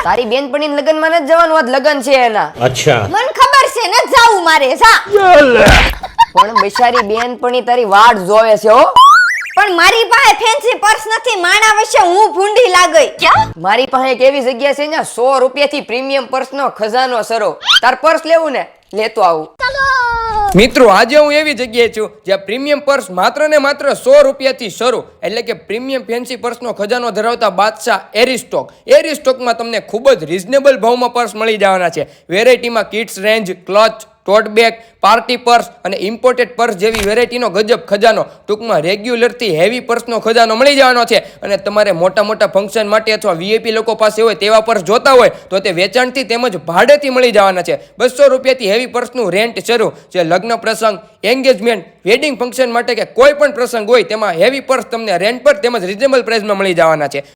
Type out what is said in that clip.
તારી બેનપણીના લગનમાં નથી જવાનું, આજ લગન છે એના. अच्छा મને ખબર છે ને જાવું મારે જા. પણ બિચારી બેનપણી તારી વાટ જોવે છે હો. પણ મારી પાસે ફેન્સી પર્સ નથી, માણા વિશે હું ભૂંડી લાગઈ. મારી પાસે એક એવી જગ્યા છે ને 100 રૂપિયાથી પ્રીમિયમ પર્સનો ખજાનો સરો. તાર પર્સ લેવું ને લેતો આવું. મિત્રો આજે હું એવી જગ્યાએ છું જ્યાં પ્રીમિયમ પર્સ માત્ર ને માત્ર 100 રૂપિયાથી શરૂ, એટલે કે પ્રીમિયમ ફેન્સી પર્સનો ખજાનો ધરાવતા બાદશાહ એરિસ્ટોકમાં તમને ખૂબ જ રીઝનેબલ ભાવમાં પર્સ મળી જવાના છે. વેરાયટીમાં kids range, clutch, tote bag, party purse અને ઇમ્પોર્ટેડ પર્સ જેવી વેરાયટીનો ગજબ ખજાનો, ટૂંકમાં રેગ્યુલરથી હેવી પર્સનો ખજાનો મળી જવાનો છે. અને તમારે મોટા મોટા ફંક્શન માટે અથવા વીઆઈપી લોકો પાસે હોય તેવા પર્સ જોતા હોય તો તે વેચાણથી તેમજ ભાડેથી મળી જવાના છે. 200 રૂપિયાથી હેવી પર્સનું રેન્ટ શરૂ, જે લગ્ન પ્રસંગ, એન્ગેજમેન્ટ, વેડિંગ ફંક્શન માટે કે કોઈ પણ પ્રસંગ હોય તેમાં હેવી પર્સ તમને રેન્ટ પર તેમજ રિઝનેબલ પ્રાઇસમાં મળી જવાના છે.